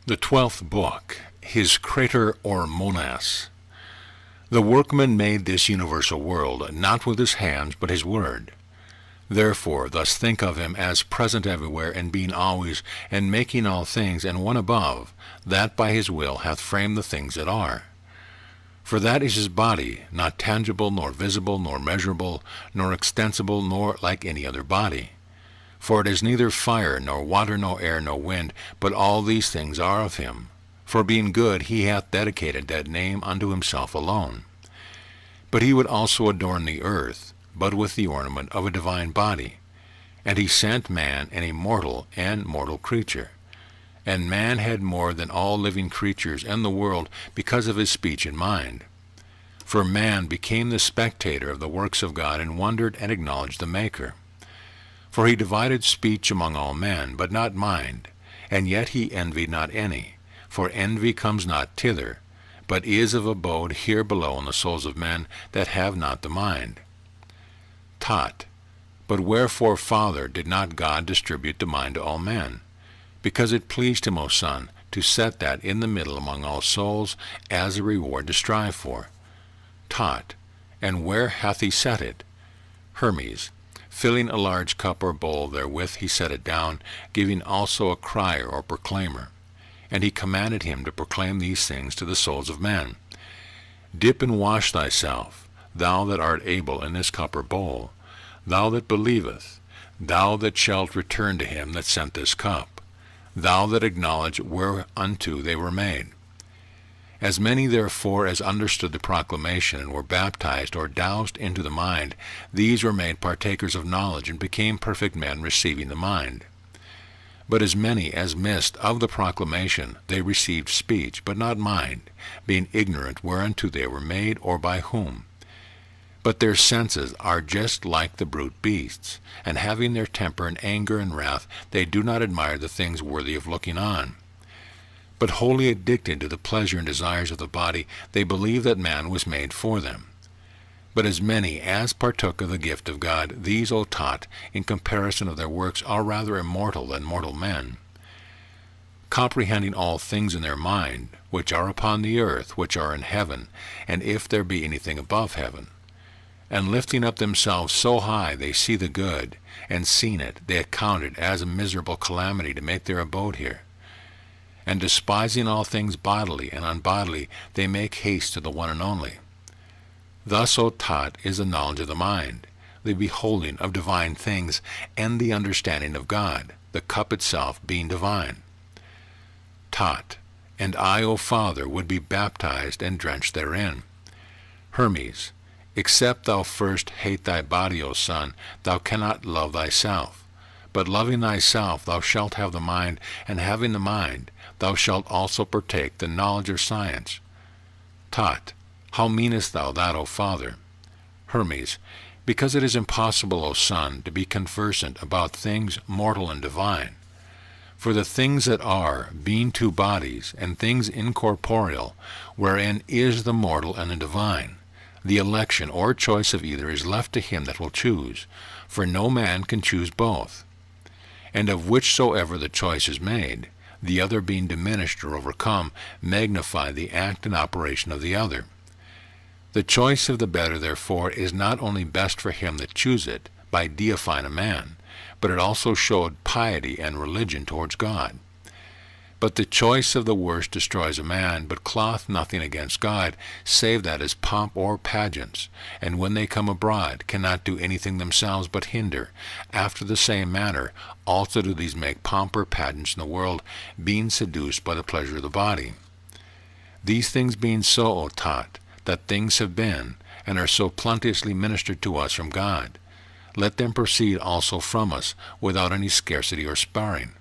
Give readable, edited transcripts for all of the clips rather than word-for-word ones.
The 12th book, his crater or monas. The workman made this universal world, not with his hands, but his word. Therefore, thus think of him as present everywhere, and being always, and making all things, and one above, that by his will hath framed the things that are. For that is his body, not tangible, nor visible, nor measurable, nor extensible, nor like any other body. For it is neither fire, nor water, nor air, nor wind, but all these things are of him. For being good, he hath dedicated that name unto himself alone. But he would also adorn the earth, but with the ornament of a divine body. And he sent man an immortal and mortal creature. And man had more than all living creatures in the world because of his speech and mind. For man became the spectator of the works of God, and wondered and acknowledged the Maker. For he divided speech among all men, but not mind, and yet he envied not any. For envy comes not thither, but is of abode here below in the souls of men that have not the mind. Taught. But wherefore, Father, did not God distribute the mind to all men? Because it pleased him, O Son, to set that in the middle among all souls, as a reward to strive for. Taught. And where hath he set it? Hermes. Filling a large cup or bowl therewith he set it down, giving also a crier or proclaimer. And he commanded him to proclaim these things to the souls of men. Dip and wash thyself, thou that art able, in this cup or bowl, thou that believest, thou that shalt return to him that sent this cup, thou that acknowledge whereunto they were made. As many therefore as understood the proclamation, and were baptized or doused into the mind, these were made partakers of knowledge, and became perfect men, receiving the mind. But as many as missed of the proclamation, they received speech, but not mind, being ignorant whereunto they were made, or by whom. But their senses are just like the brute beasts, and having their temper and anger and wrath, they do not admire the things worthy of looking on. But wholly addicted to the pleasure and desires of the body, they believe that man was made for them. But as many as partook of the gift of God, these, O taught, in comparison of their works, are rather immortal than mortal men, comprehending all things in their mind, which are upon the earth, which are in heaven, and if there be anything above heaven. And lifting up themselves so high they see the good, and seeing it, they account it as a miserable calamity to make their abode here. And despising all things bodily and unbodily, they make haste to the one and only. Thus, O taught, is the knowledge of the mind, the beholding of divine things, and the understanding of God, the cup itself being divine. Taught. And I, O Father, would be baptized and drenched therein. Hermes. Except thou first hate thy body, O Son, thou cannot love thyself. But loving thyself, thou shalt have the mind, and having the mind, thou shalt also partake the knowledge of science. Taught. How meanest thou that, O Father? Hermes. Because it is impossible, O Son, to be conversant about things mortal and divine. For the things that are, being two bodies, and things incorporeal, wherein is the mortal and the divine, the election or choice of either is left to him that will choose, for no man can choose both. And of whichsoever the choice is made, the other being diminished or overcome, magnify the act and operation of the other. The choice of the better, therefore, is not only best for him that choose it, by deifying a man, but it also showed piety and religion towards God. But the choice of the worst destroys a man, but cloth nothing against God, save that as pomp or pageants, and when they come abroad, cannot do anything themselves but hinder. After the same manner also do these make pomp or pageants in the world, being seduced by the pleasure of the body. These things being so, O taught, that things have been, and are so plenteously ministered to us from God, let them proceed also from us, without any scarcity or sparing.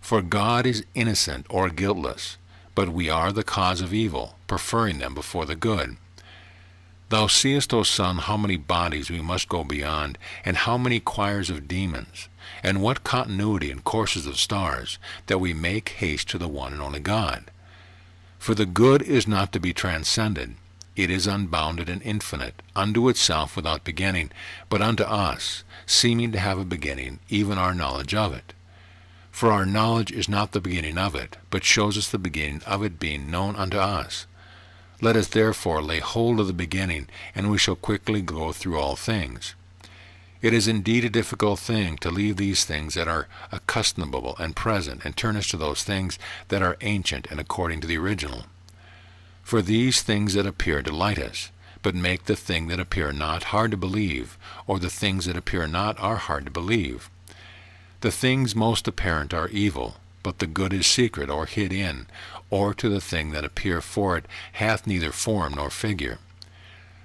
For God is innocent or guiltless, but we are the cause of evil, preferring them before the good. Thou seest, O Son, how many bodies we must go beyond, and how many choirs of demons, and what continuity and courses of stars, that we make haste to the one and only God. For the good is not to be transcended. It is unbounded and infinite, unto itself without beginning, but unto us, seeming to have a beginning, even our knowledge of it. For our knowledge is not the beginning of it, but shows us the beginning of it being known unto us. Let us therefore lay hold of the beginning, and we shall quickly go through all things. It is indeed a difficult thing to leave these things that are accustomable and present, and turn us to those things that are ancient and according to the original. For these things that appear delight us, but make the thing that appear not hard to believe, or the things that appear not are hard to believe. The things most apparent are evil, but the good is secret or hid in, or to the thing that appear for it hath neither form nor figure.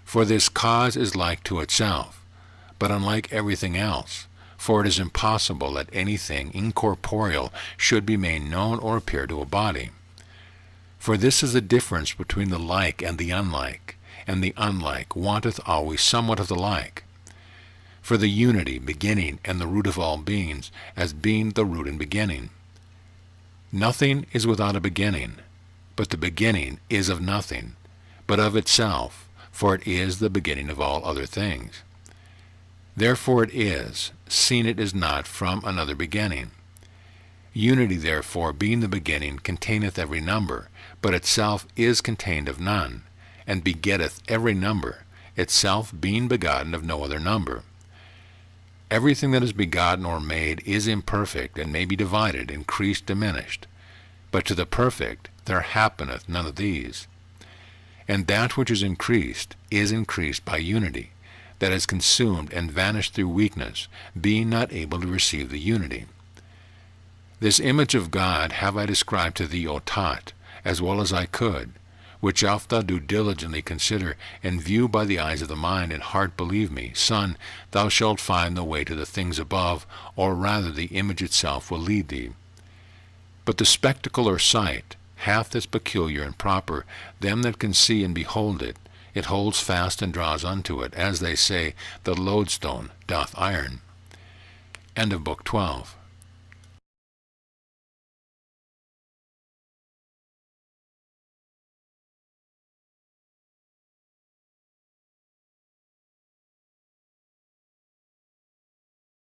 For this cause is like to itself, but unlike everything else, for it is impossible that anything incorporeal should be made known or appear to a body. For this is the difference between the like and the unlike, and the unlike wanteth always somewhat of the like. For the unity, beginning, and the root of all beings, as being the root and beginning. Nothing is without a beginning, but the beginning is of nothing, but of itself, for it is the beginning of all other things. Therefore it is, seeing it is not from another beginning. Unity therefore, being the beginning, containeth every number, but itself is contained of none, and begetteth every number, itself being begotten of no other number. Everything that is begotten or made is imperfect, and may be divided, increased, diminished. But to the perfect there happeneth none of these. And that which is increased by unity, that is consumed and vanished through weakness, being not able to receive the unity. This image of God have I described to thee, O Tot, as well as I could, which oft thou do diligently consider, and view by the eyes of the mind and heart, believe me, son, thou shalt find the way to the things above, or rather the image itself will lead thee. But the spectacle or sight hath this peculiar and proper, them that can see and behold it, it holds fast and draws unto it, as they say, the lodestone doth iron. End of Book 12.